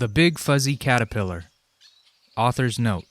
The Big Fuzzy Caterpillar. Author's note.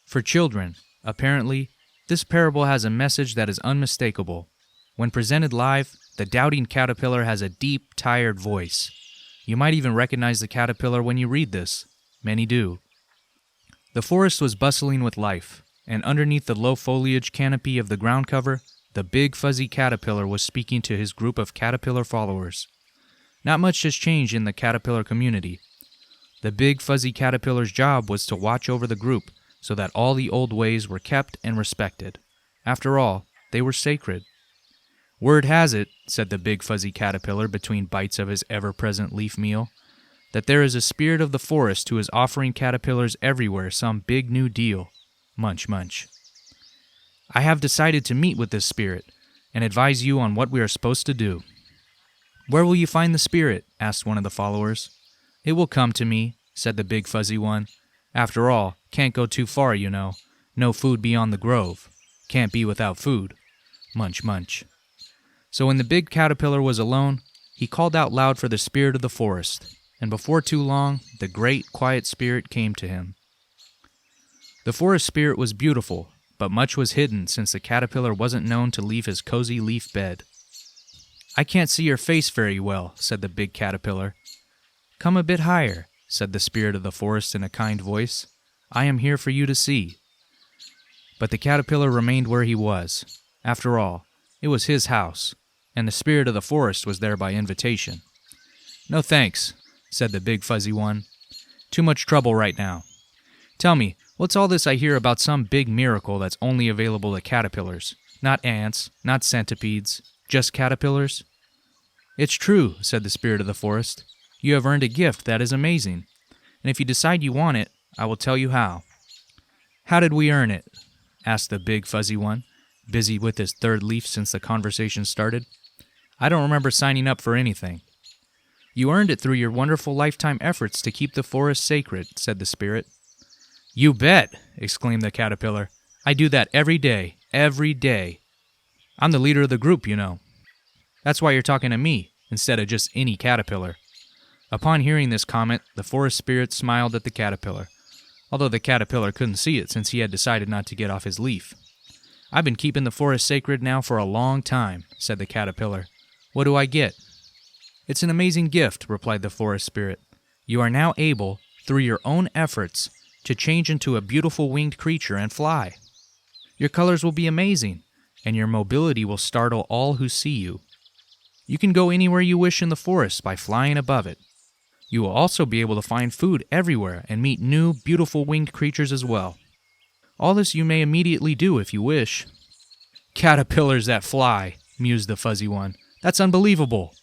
For children, apparently, this parable has a message that is unmistakable. When presented live, the doubting caterpillar has a deep, tired voice. You might even recognize the caterpillar when you read this. Many do. The forest was bustling with life, and underneath the low foliage canopy of the ground cover, the Big Fuzzy Caterpillar was speaking to his group of caterpillar followers. Not much has changed in the caterpillar community. The Big Fuzzy Caterpillar's job was to watch over the group so that all the old ways were kept and respected. After all, they were sacred. Word has it, said the Big Fuzzy Caterpillar between bites of his ever-present leaf meal, that there is a spirit of the forest who is offering caterpillars everywhere some big new deal. Munch, munch. I have decided to meet with this spirit and advise you on what we are supposed to do. Where will you find the spirit? Asked one of the followers. It will come to me, said the Big Fuzzy one. After all, can't go too far, you know. No food beyond the grove. Can't be without food. Munch, munch. So when the big caterpillar was alone, he called out loud for the spirit of the forest, and before too long, the great, quiet spirit came to him. The forest spirit was beautiful, but much was hidden since the caterpillar wasn't known to leave his cozy leaf bed. I can't see your face very well, said the big caterpillar. Come a bit higher, said the spirit of the forest in a kind voice. I am here for you to see. But the caterpillar remained where he was. After all, it was his house, and the spirit of the forest was there by invitation. No thanks, said the Big Fuzzy one. Too much trouble right now. Tell me, what's all this I hear about some big miracle that's only available to caterpillars? Not ants, not centipedes, just caterpillars? It's true, said the spirit of the forest. You have earned a gift that is amazing, and if you decide you want it, I will tell you how. How did we earn it? Asked the Big Fuzzy one, busy with his third leaf since the conversation started. I don't remember signing up for anything. You earned it through your wonderful lifetime efforts to keep the forest sacred, said the spirit. You bet, exclaimed the caterpillar. I do that every day, every day. I'm the leader of the group, you know. That's why you're talking to me, instead of just any caterpillar. Upon hearing this comment, the forest spirit smiled at the caterpillar, although the caterpillar couldn't see it since he had decided not to get off his leaf. I've been keeping the forest sacred now for a long time, said the caterpillar. What do I get? It's an amazing gift, replied the forest spirit. You are now able, through your own efforts, to change into a beautiful winged creature and fly. Your colors will be amazing, and your mobility will startle all who see you. You can go anywhere you wish in the forest by flying above it. You will also be able to find food everywhere and meet new, beautiful winged creatures as well. All this you may immediately do if you wish. Caterpillars that fly, mused the fuzzy one. That's unbelievable.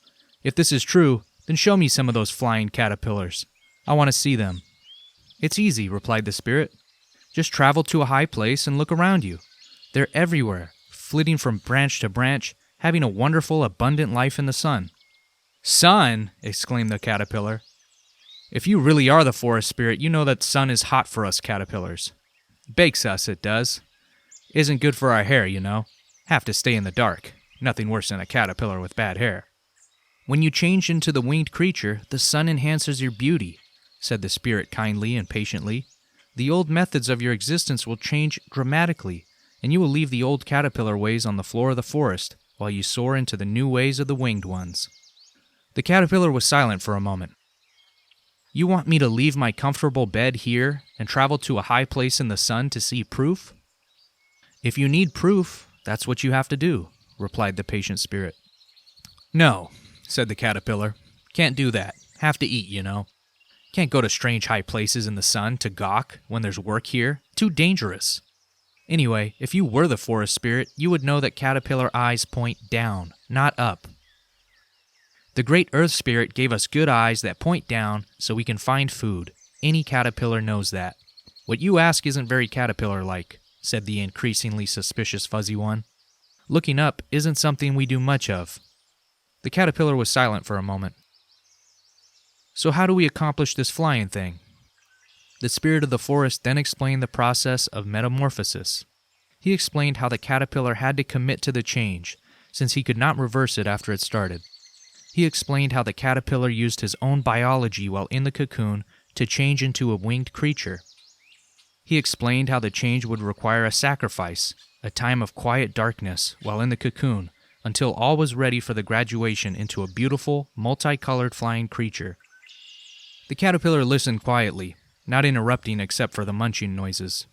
If this is true, then show me some of those flying caterpillars. I want to see them. It's easy, replied the spirit. Just travel to a high place and look around you. They're everywhere, flitting from branch to branch, having a wonderful, abundant life in the sun. Sun? Exclaimed the caterpillar. If you really are the forest spirit, you know that sun is hot for us caterpillars. Bakes us, it does. Isn't good for our hair, you know. Have to stay in the dark. Nothing worse than a caterpillar with bad hair. When you change into the winged creature, the sun enhances your beauty, said the spirit kindly and patiently. The old methods of your existence will change dramatically, and you will leave the old caterpillar ways on the floor of the forest while you soar into the new ways of the winged ones. The caterpillar was silent for a moment. You want me to leave my comfortable bed here and travel to a high place in the sun to see proof? If you need proof, that's what you have to do, replied the patient spirit. No, said the caterpillar. Can't do that. Have to eat, you know. Can't go to strange high places in the sun to gawk when there's work here. Too dangerous. Anyway, if you were the forest spirit, you would know that caterpillar eyes point down, not up. The great earth spirit gave us good eyes that point down so we can find food. Any caterpillar knows that. What you ask isn't very caterpillar-like, said the increasingly suspicious fuzzy one. Looking up isn't something we do much of. The caterpillar was silent for a moment. So how do we accomplish this flying thing? The spirit of the forest then explained the process of metamorphosis. He explained how the caterpillar had to commit to the change, since he could not reverse it after it started. He explained how the caterpillar used his own biology while in the cocoon to change into a winged creature. He explained how the change would require a sacrifice, a time of quiet darkness while in the cocoon, until all was ready for the graduation into a beautiful, multicolored flying creature. The caterpillar listened quietly, not interrupting except for the munching noises.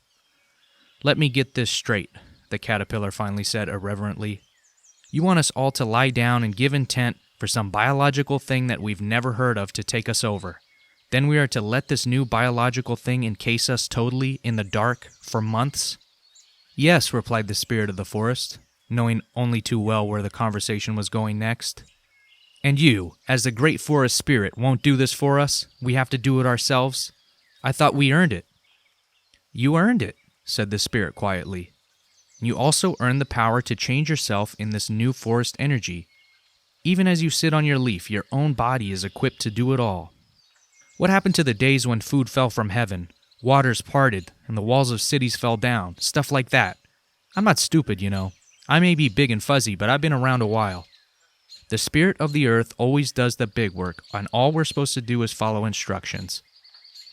"Let me get this straight," the caterpillar finally said irreverently. "You want us all to lie down and give intent for some biological thing that we've never heard of to take us over. Then we are to let this new biological thing encase us totally in the dark for months?" "Yes," replied the spirit of the forest, knowing only too well where the conversation was going next. "And you, as the great forest spirit, won't do this for us? We have to do it ourselves? I thought we earned it." "You earned it," said the spirit quietly. "You also earned the power to change yourself in this new forest energy. Even as you sit on your leaf, your own body is equipped to do it all. What happened to the days when food fell from heaven, waters parted, and the walls of cities fell down? Stuff like that. I'm not stupid, you know. I may be big and fuzzy, but I've been around a while. The spirit of the earth always does the big work, and all we're supposed to do is follow instructions.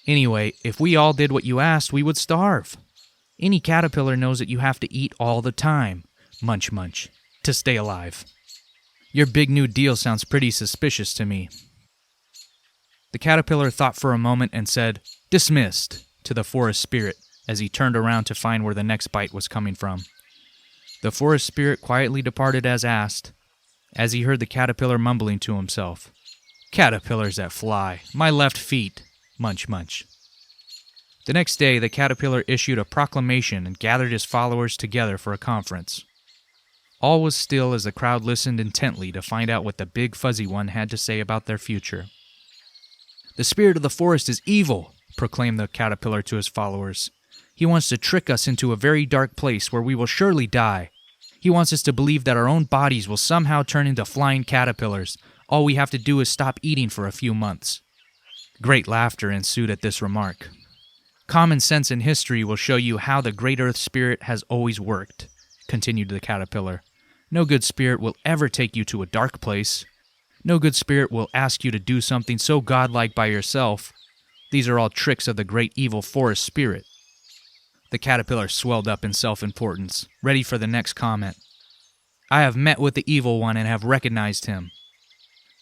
Anyway, if we all did what you asked, we would starve. Any caterpillar knows that you have to eat all the time, munch munch, to stay alive. Your big new deal sounds pretty suspicious to me." The caterpillar thought for a moment and said, "Dismissed," to the forest spirit as he turned around to find where the next bite was coming from. The forest spirit quietly departed as asked, as he heard the caterpillar mumbling to himself, "Caterpillars that fly, my left feet, munch munch." The next day, the caterpillar issued a proclamation and gathered his followers together for a conference. All was still as the crowd listened intently to find out what the big fuzzy one had to say about their future. "The spirit of the forest is evil," proclaimed the caterpillar to his followers. "He wants to trick us into a very dark place where we will surely die. He wants us to believe that our own bodies will somehow turn into flying caterpillars. All we have to do is stop eating for a few months." Great laughter ensued at this remark. "Common sense and history will show you how the great earth spirit has always worked," continued the caterpillar. "No good spirit will ever take you to a dark place. No good spirit will ask you to do something so godlike by yourself. These are all tricks of the great evil forest spirit." The caterpillar swelled up in self-importance, ready for the next comment. "I have met with the evil one and have recognized him."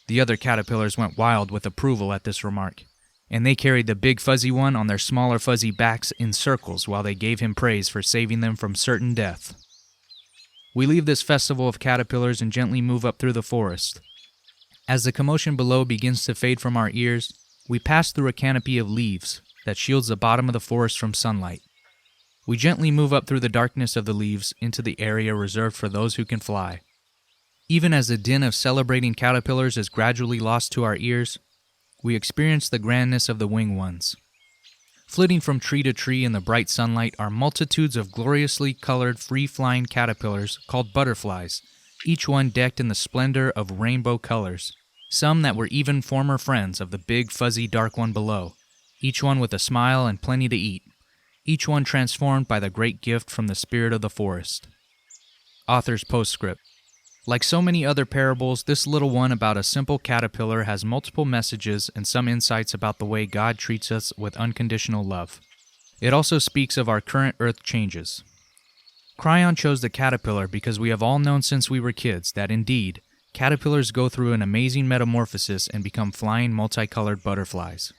The other caterpillars went wild with approval at this remark, and they carried the big fuzzy one on their smaller fuzzy backs in circles while they gave him praise for saving them from certain death. We leave this festival of caterpillars and gently move up through the forest. As the commotion below begins to fade from our ears, we pass through a canopy of leaves that shields the bottom of the forest from sunlight. We gently move up through the darkness of the leaves into the area reserved for those who can fly. Even as the din of celebrating caterpillars is gradually lost to our ears, we experience the grandness of the winged ones. Flitting from tree to tree in the bright sunlight are multitudes of gloriously colored free-flying caterpillars called butterflies, each one decked in the splendor of rainbow colors, some that were even former friends of the big fuzzy dark one below, each one with a smile and plenty to eat, each one transformed by the great gift from the spirit of the forest. Author's postscript. Like so many other parables, this little one about a simple caterpillar has multiple messages and some insights about the way God treats us with unconditional love. It also speaks of our current earth changes. Kryon chose the caterpillar because we have all known since we were kids that indeed, caterpillars go through an amazing metamorphosis and become flying multicolored butterflies.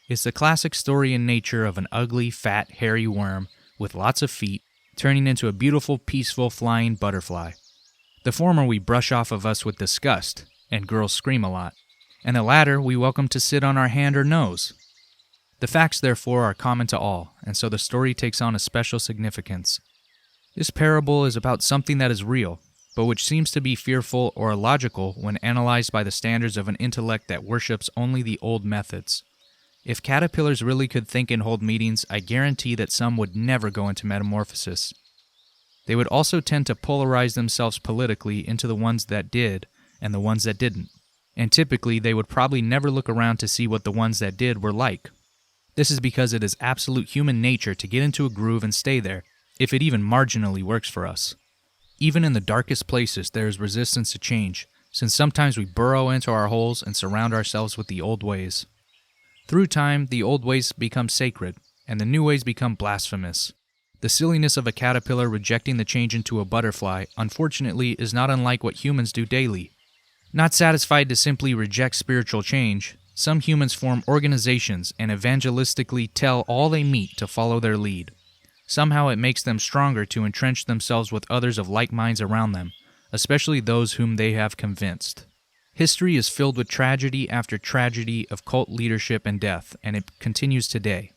It's the classic story in nature of an ugly, fat, hairy worm with lots of feet turning into a beautiful, peaceful, flying butterfly. The former we brush off of us with disgust, and girls scream a lot, and the latter we welcome to sit on our hand or nose. The facts, therefore, are common to all, and so the story takes on a special significance. This parable is about something that is real, but which seems to be fearful or illogical when analyzed by the standards of an intellect that worships only the old methods. If caterpillars really could think and hold meetings, I guarantee that some would never go into metamorphosis. They would also tend to polarize themselves politically into the ones that did and the ones that didn't, and typically they would probably never look around to see what the ones that did were like. This is because it is absolute human nature to get into a groove and stay there, if it even marginally works for us. Even in the darkest places there is resistance to change, since sometimes we burrow into our holes and surround ourselves with the old ways. Through time, the old ways become sacred, and the new ways become blasphemous. The silliness of a caterpillar rejecting the change into a butterfly, unfortunately, is not unlike what humans do daily. Not satisfied to simply reject spiritual change, some humans form organizations and evangelistically tell all they meet to follow their lead. Somehow it makes them stronger to entrench themselves with others of like minds around them, especially those whom they have convinced. History is filled with tragedy after tragedy of cult leadership and death, and it continues today.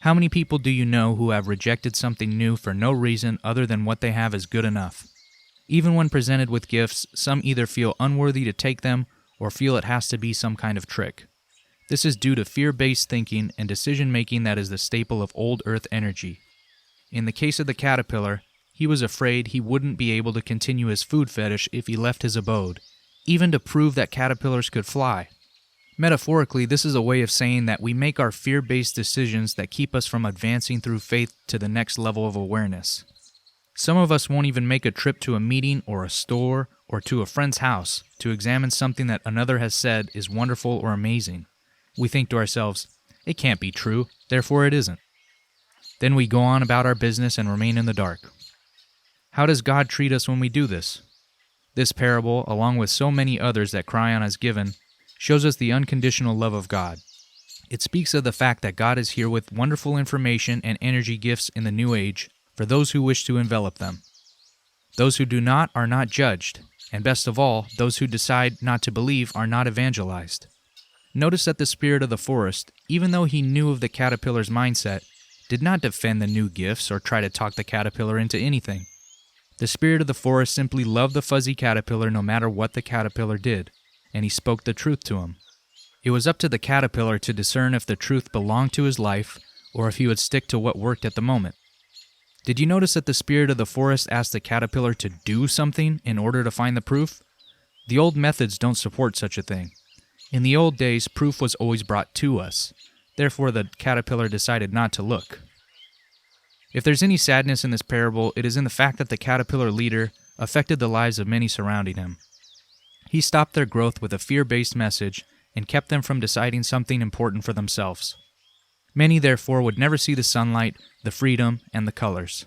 How many people do you know who have rejected something new for no reason other than what they have is good enough? Even when presented with gifts, some either feel unworthy to take them or feel it has to be some kind of trick. This is due to fear-based thinking and decision-making that is the staple of old earth energy. In the case of the caterpillar, he was afraid he wouldn't be able to continue his food fetish if he left his abode, even to prove that caterpillars could fly. Metaphorically, this is a way of saying that we make our fear-based decisions that keep us from advancing through faith to the next level of awareness. Some of us won't even make a trip to a meeting or a store or to a friend's house to examine something that another has said is wonderful or amazing. We think to ourselves, it can't be true, therefore it isn't. Then we go on about our business and remain in the dark. How does God treat us when we do this? This parable, along with so many others that Kryon has given, shows us the unconditional love of God. It speaks of the fact that God is here with wonderful information and energy gifts in the new age for those who wish to envelop them. Those who do not are not judged, and best of all, those who decide not to believe are not evangelized. Notice that the spirit of the forest, even though he knew of the caterpillar's mindset, did not defend the new gifts or try to talk the caterpillar into anything. The spirit of the forest simply loved the fuzzy caterpillar no matter what the caterpillar did, and he spoke the truth to him. It was up to the caterpillar to discern if the truth belonged to his life or if he would stick to what worked at the moment. Did you notice that the spirit of the forest asked the caterpillar to do something in order to find the proof? The old methods don't support such a thing. In the old days, proof was always brought to us. Therefore, the caterpillar decided not to look. If there's any sadness in this parable, it is in the fact that the caterpillar leader affected the lives of many surrounding him. He stopped their growth with a fear-based message and kept them from deciding something important for themselves. Many, therefore, would never see the sunlight, the freedom, and the colors.